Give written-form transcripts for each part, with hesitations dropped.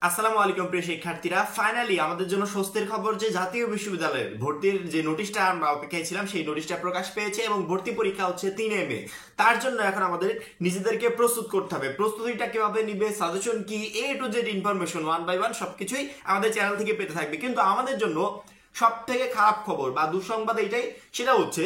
আসসালামু আলাইকুম প্রিয় শিক্ষার্থীরা, ফাইনালি আমাদের জন্য স্বস্তির খবর যে জাতীয় বিশ্ববিদ্যালয়ের ভর্তির যে নোটিশটা আমরা অপেক্ষায় ছিলাম সেই নোটিশটা প্রকাশ পেয়েছে এবং ভর্তি পরীক্ষা হচ্ছে 3 মে। তার জন্য এখন আমাদের নিজেদেরকে প্রস্তুত করতে হবে। প্রস্তুতিটা কিভাবে নিবে, সাজেশন কি, A to Z information one by one সবকিছুই আমাদের চ্যানেল থেকে পেতে থাকবে। কিন্তু আমাদের জন্য সব থেকে খারাপ খবর বা দুঃসংবাদ এটাই, সেটা হচ্ছে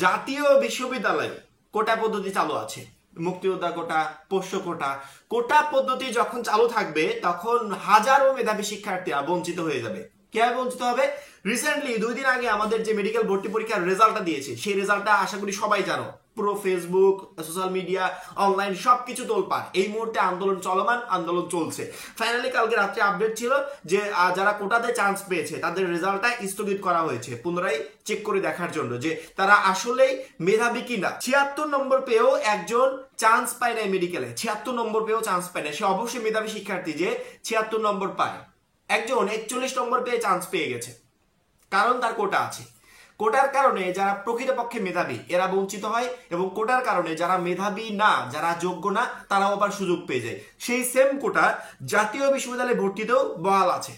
জাতীয় বিশ্ববিদ্যালয়ে কোটা পদ্ধতি চালু আছে। মুক্তিযোদ্ধা কোটা, পোষ্য কোটা, কোটা পদ্ধতি যখন চালু থাকবে তখন হাজারো মেধাবী শিক্ষার্থীরা বঞ্চিত হয়ে যাবে। কিভাবে বঞ্চিত হবে? রিসেন্টলি 2 দিন আগে আমাদের যে মেডিকেল ভর্তি পরীক্ষার রেজাল্টটা দিয়েছে, সেই রেজাল্টটা আশা করি সবাই জানো। পুরো ফেসবুক, সোশ্যাল মিডিয়া, অনলাইন সবকিছু তোলপাড়। এই মুহূর্তে আন্দোলন চলমান, আন্দোলন চলছে। ফাইনালি কালকে রাত্রে আপডেট ছিল যে যারা কোটাতে চান্স পেয়েছে তাদের রেজাল্টটা স্থগিত করা হয়েছে পুনরায় চেক করে দেখার জন্য যে তারা আসলেই মেধাবী কিনা। 76 নম্বর পেয়েও একজন চান্স পায় না মেডিকেলে, 76 নম্বর পেয়েও চান্স পায় না। সে অবশ্যই মেধাবী শিক্ষার্থী যে 76 নম্বর পায়। একজন 41 নম্বর পেয়ে চান্স পেয়ে গেছে, কারণ তার কোটা আছে। কোটার কারণে যারা প্রকৃতপক্ষে মেধাবী এরা বঞ্চিত হয়, এবং কোটার কারণে যারা মেধাবী না, যারা যোগ্য না, তারাও আবার সুযোগ পেয়ে যায়। সেই সেম কোটা জাতীয় বিশ্ববিদ্যালয়ে ভর্তিতেও বহাল আছে।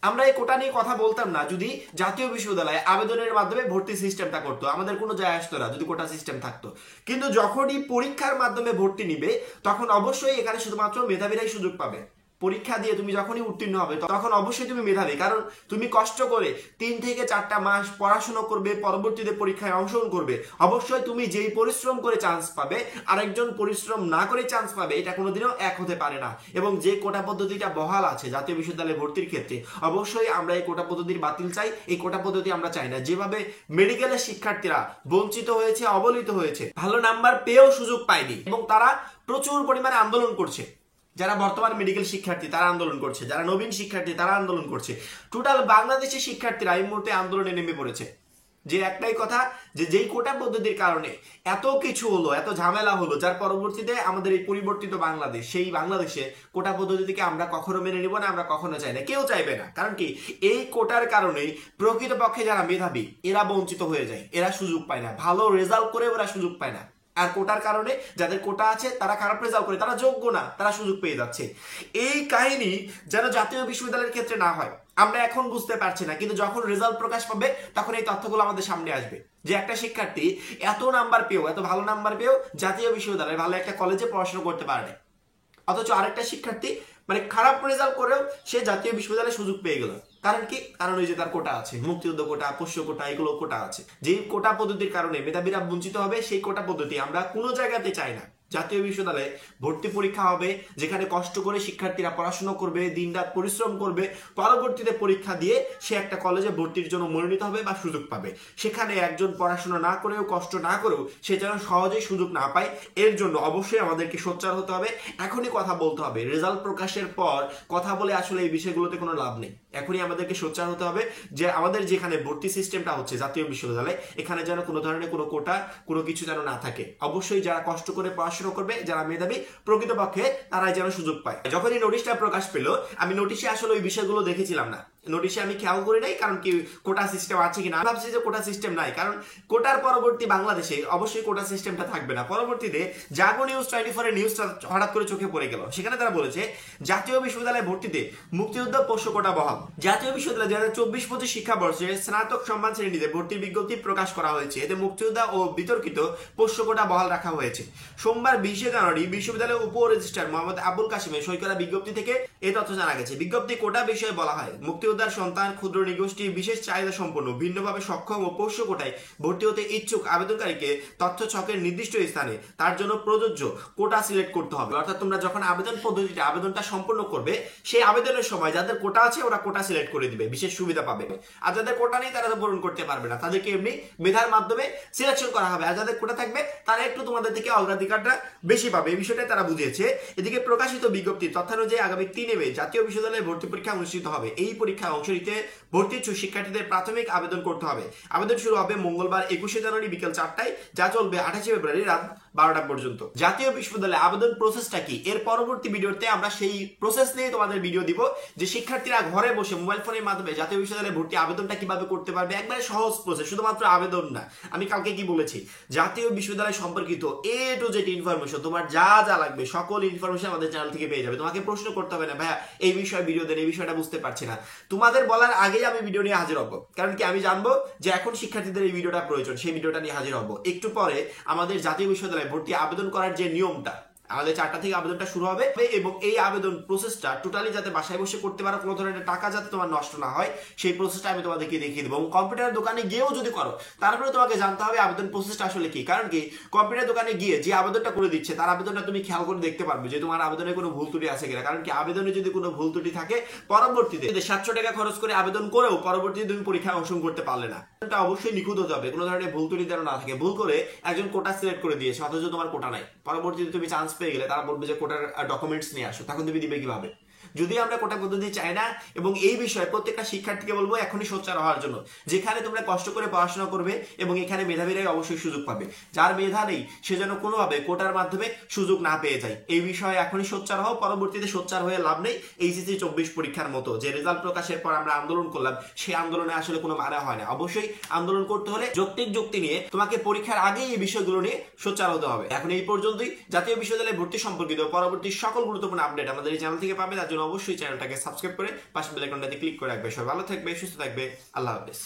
আমরা এই কোটা নিয়ে কথা বলতাম না যদি জাতীয় বিশ্ববিদ্যালয়ে আবেদনের মাধ্যমে ভর্তি সিস্টেমটা করতো, আমাদের কোনো যায় আসতো না যদি কোটা সিস্টেম থাকতো। কিন্তু যখনই পরীক্ষার মাধ্যমে ভর্তি নিবে তখন অবশ্যই এখানে শুধুমাত্র মেধাবীরাই সুযোগ পাবে। পরীক্ষা দিয়ে তুমি যখনই উত্তীর্ণ হবে তখন অবশ্যই তুমি মেধাবী, কারণ তুমি কষ্ট করে 3 থেকে 4টা মাস পড়াশোনা করবে, পরবর্তীতে পরীক্ষায় অংশগ্রহণ করবে। অবশ্যই তুমি যেই পরিশ্রম করে চান্স পাবে আরেকজন পরিশ্রম না করে চান্স পাবে, এটা কোনোদিনও এক হতে পারে না। এবং যে কোটা পদ্ধতিটা বহাল আছে জাতীয় বিশ্ববিদ্যালয়ে ভর্তির ক্ষেত্রে, অবশ্যই আমরা এই কোটা পদ্ধতির বাতিল চাই। এই কোটা পদ্ধতি আমরা চাই না। যেভাবে মেডিকেলের শিক্ষার্থীরা বঞ্চিত হয়েছে, অবহেলিত হয়েছে, ভালো নাম্বার পেয়েও সুযোগ পায়নি, এবং তারা প্রচুর পরিমাণে আন্দোলন করছে। যারা বর্তমান মেডিকেল শিক্ষার্থী তারা আন্দোলন করছে, যারা নবীন শিক্ষার্থী তারা আন্দোলন করছে। টোটাল বাংলাদেশের শিক্ষার্থীরা এই মুহূর্তে আন্দোলনে নেমে পড়েছে। যে একটাই কথা, যে যেই কোটা পদ্ধতির কারণে এত কিছু হলো, এত ঝামেলা হলো, যার পরবর্তীতে আমাদের এই পরিবর্তিত বাংলাদেশ, সেই বাংলাদেশে কোটা পদ্ধতিকে আমরা কখনো মেনে নিব না, আমরা কখনো চাই না, কেউ চাইবে না। কারণ কি, এই কোটার কারণেই প্রকৃতপক্ষে যারা মেধাবী এরা বঞ্চিত হয়ে যায়, এরা সুযোগ পায় না, ভালো রেজাল্ট করে ওরা সুযোগ পায় না। আর কোটার কারণে যাদের কোটা আছে তারা খারাপ রেজাল্ট করে, তারা যোগ্য না, তারা সুযোগ পেয়ে যাচ্ছে। এই কাহিনী যেন জাতীয় বিশ্ববিদ্যালয়ের ক্ষেত্রে না হয় আমরা এখন বুঝতে পারছি না, কিন্তু যখন রেজাল্ট প্রকাশ পাবে তখন এই তথ্যগুলো আমাদের সামনে আসবে যে একটা শিক্ষার্থী এত নাম্বার পেয়েও, এত ভালো নাম্বার পেয়েও জাতীয় বিশ্ববিদ্যালয়ে ভালো একটা কলেজে পড়াশোনা করতে পারে না, অথচ আরেকটা শিক্ষার্থী মানে খারাপ রেজাল্ট করেও সে জাতীয় বিশ্ববিদ্যালয়ে সুযোগ পেয়ে গেল। কারণ কি? কারণ ওই যে তার কোটা আছে, মুক্তিযুদ্ধ কোটা, পোষ্য কোটা, এগুলো কোটা আছে। যেই কোটা পদ্ধতির কারণে মেধাবীরা বঞ্চিত হবে, সেই কোটা পদ্ধতি আমরা কোনো জায়গাতে চাই না। জাতীয় বিশ্ববিদ্যালয়ে ভর্তি পরীক্ষা হবে যেখানে কষ্ট করে শিক্ষার্থীরা পড়াশোনা করবে, দিনরাত পরিশ্রম করবে, পরবর্তীতে পরীক্ষা দিয়ে সে একটা কলেজে ভর্তির জন্য মনোনীত হবে বা সুযোগ পাবে। সেখানে একজন পড়াশোনা না করেও, কষ্ট না করেও সে যেন সহজেই সুযোগ না পায়, এর জন্য অবশ্যই আমাদেরকে সোচ্চার হতে হবে। এখনই কথা বলতে হবে। রেজাল্ট প্রকাশের পর কথা বলে আসলে এই বিষয়গুলোতে কোনো লাভ নেই। এখনই আমাদেরকে সোচ্চার হতে হবে যে আমাদের যেখানে ভর্তি সিস্টেমটা হচ্ছে জাতীয় বিশ্ববিদ্যালয়ে, এখানে যেন কোনো ধরনের কোনো কোটা, কোনো কিছু যেন না থাকে। অবশ্যই যারা কষ্ট করে পড়াশোনা করবে, যারা মেধাবী প্রকৃতপক্ষে, তারাই যেন সুযোগ পায়। যখন এই নোটিশটা প্রকাশ পেল, আমি নোটিশে আসলে ওই বিষয়গুলো দেখেছিলাম না, নোটিশে আমি খেয়াল করি নাই। কারণ কি, কোটা সিস্টেম আছে কিনা ভাবছি যে কোটা সিস্টেম নাই, কারণ কোটার পরবর্তী বাংলাদেশে অবশ্যই কোটা সিস্টেমটা থাকবে না। পরবর্তীতে জাগো নিউজ 24 এর নিউজটা হঠাৎ করে চোখে পড়ে গেল। সেখানে তারা বলেছে জাতীয় বিশ্ববিদ্যালয়ে ভর্তিতে মুক্তিযুদ্ধ পোষ্য কোটা বহাল। জাতীয় বিশ্ববিদ্যালয় 2024-25 শিক্ষাবর্ষে স্নাতক সম্মান শ্রেণীতে ভর্তির বিজ্ঞপ্তি প্রকাশ করা হয়েছে। এতে মুক্তিযোদ্ধা ও বিতর্কিত পোষ্য কোটা বহাল রাখা হয়েছে। সোমবার 20 জানুয়ারি বিশ্ববিদ্যালয়ের উপ রেজিস্ট্রার মোহাম্মদ আবুল কাশিমের সই করা বিজ্ঞপ্তি থেকে এই তথ্য জানা গেছে। বিজ্ঞপ্তি কোটা বিষয়ে বলা হয়, মুক্তিযোদ্ধার সন্তান, ক্ষুদ্র নৃগোষ্ঠী, বিশেষ চাহিদা সম্পন্ন, ভিন্নভাবে সক্ষম ও পোষ্য কোটায় ভর্তি হতে ইচ্ছুক আবেদনকারীকে তথ্য ছকের নির্দিষ্ট স্থানে তার জন্য প্রযোজ্য কোটা সিলেক্ট করতে হবে। অর্থাৎ তোমরা যখন আবেদন পদ্ধতিতে আবেদনটা সম্পন্ন করবে, সেই আবেদনের সময় যাদের কোটা আছে ওরা কোটা সিলেক্ট করে দিবে, বিশেষ সুবিধা পাবে। আর যাদের কোটা নেই তারা তো পূরণ করতে পারবে না, তাদেরকে এমনি মেধার মাধ্যমে সিলেকশন করা হবে। আর যাদের কোটা থাকবে তারা একটু তোমাদের থেকে অগ্রাধিকারটা বেশি পাবে, এই বিষয়টা তারা বুঝিয়েছে। এদিকে প্রকাশিত বিজ্ঞপ্তির তথ্যানুযায়ী আগামী 3 মে জাতীয় বিশ্ববিদ্যালয়ে ভর্তি পরীক্ষা অনুষ্ঠিত হবে। এই পরীক্ষায় অংশ নিতে ভর্তি ইচ্ছুক শিক্ষার্থীদের প্রাথমিক আবেদন করতে হবে। আবেদন শুরু হবে মঙ্গলবার 21 জানুয়ারি বিকেল 4টায়, যা চলবে 28 ফেব্রুয়ারি রাত 12টা পর্যন্ত। জাতীয় বিশ্ববিদ্যালয়ে আবেদন প্রসেসটা কি, এর পরবর্তী ভিডিওতে আমরা সেই প্রসেস নিয়ে তোমাদের ভিডিও দিব, যে শিক্ষার্থীরা ঘরে বসে মোবাইল ফোনের মাধ্যমে জাতীয় বিশ্ববিদ্যালয়ে ভর্তি আবেদনটা কিভাবে করতে পারবে। একবারে সহজ প্রসেস, শুধুমাত্র আবেদন না। আমি কালকে কি বলেছি, জাতীয় বিশ্ববিদ্যালয় সম্পর্কিত এ টু জেড ইনফরমেশন, তোমার যা যা লাগবে সকল ইনফরমেশন আমাদের চ্যানেল থেকে পেয়ে যাবে। তোমাকে প্রশ্ন করতে হবে না, ভাইয়া এই বিষয়ে ভিডিও দেন, এই বিষয়টা বুঝতে পারছি না। তোমাদের বলার আগেই আমি ভিডিও নিয়ে হাজির হব, কারণ কি আমি জানবো যে এখন শিক্ষার্থীদের এই ভিডিওটা প্রয়োজন, সেই ভিডিওটা নিয়ে হাজির হব। একটু পরে আমাদের জাতীয় বিশ্ববিদ্যালয়ে ভর্তি আবেদন করার যে নিয়মটা, আমাদের 4টা থেকে আবেদনটা শুরু হবে, এবং এই আবেদন প্রসেসটা টোটালি যাতে বাসায় বসে করতে পারো, কোনো ধরনের টাকা যাতে তোমার নষ্ট না হয়, সেই প্রসেসটা আমি তোমাদেরকে দেখিয়ে দেবো। এবং কম্পিউটার দোকানে গিয়েও যদি করো, তারপরে তোমাকে জানতে হবে আবেদন প্রসেসটা আসলে কি। কারণ কি কম্পিউটার দোকানে গিয়ে যে আবেদনটা করে দিচ্ছে, তার আবেদনটা তুমি খেয়াল করে দেখতে পারবে যে তোমার আবেদনে কোনো ভুল ত্রুটি আছে কিনা। কারণ কি আবেদনে যদি কোনো ভুল ত্রুটি থাকে, পরবর্তীতে 700 টাকা খরচ করে আবেদন করেও পরবর্তীতে তুমি পরীক্ষায় অংশগ্রহণ করতে পারলে না। এটা অবশ্যই নিখুঁত হতে হবে, কোনো ধরনের ভুল ত্রুটি যেন না থাকে। ভুল করে একজন কোটা সিলেক্ট করে দিয়েছে, অথচ তোমার কোটা নাই, পরবর্তীতে তুমি চান্স পেয়ে গেলে তারা বলবে যে কোটার ডকুমেন্টস নিয়ে আসো, তখন তুমি দিবে কিভাবে? যদি আমরা কোটা পদ্ধতি চাই না, এবং এই বিষয়ে প্রত্যেকটা শিক্ষার্থীকে বলবো এখনই সোচ্চার হওয়ার জন্য, যেখানে তোমরা কষ্ট করে পড়াশোনা করবে এবং এখানে মেধাবীরাই অবশ্যই সুযোগ পাবে। যার মেধা নেই সে যেন কোনোভাবে কোটার মাধ্যমে সুযোগ না পেয়ে যায়। এই বিষয়ে এখনই সোচ্চার হও, পরবর্তীতে সোচ্চার হয়ে লাভ নেই। এইচএসসি 24 পরীক্ষার মতো যে রেজাল্ট প্রকাশের পর আমরা আন্দোলন করলাম, সেই আন্দোলনে আসলে কোনো মানে হয় না। অবশ্যই আন্দোলন করতে হলে যৌক্তিক যুক্তি নিয়ে তোমাকে পরীক্ষার আগেই এই বিষয়গুলো নিয়ে সোচ্চার হতে হবে। এখন এই পর্যন্তই। জাতীয় বিশ্ববিদ্যালয়ে ভর্তি সম্পর্কিত পরবর্তী সকল গুরুত্বপূর্ণ আপডেট আমাদের এই চ্যানেল থেকে পাবে। তার জন্য অবশ্যই চ্যানেলটাকে সাবস্ক্রাইব করে পাশে বেল আইকনটাতে ক্লিক করে রাখবে। সবাই ভালো থাকবে, সুস্থ থাকবে। আল্লাহ হাফেজ।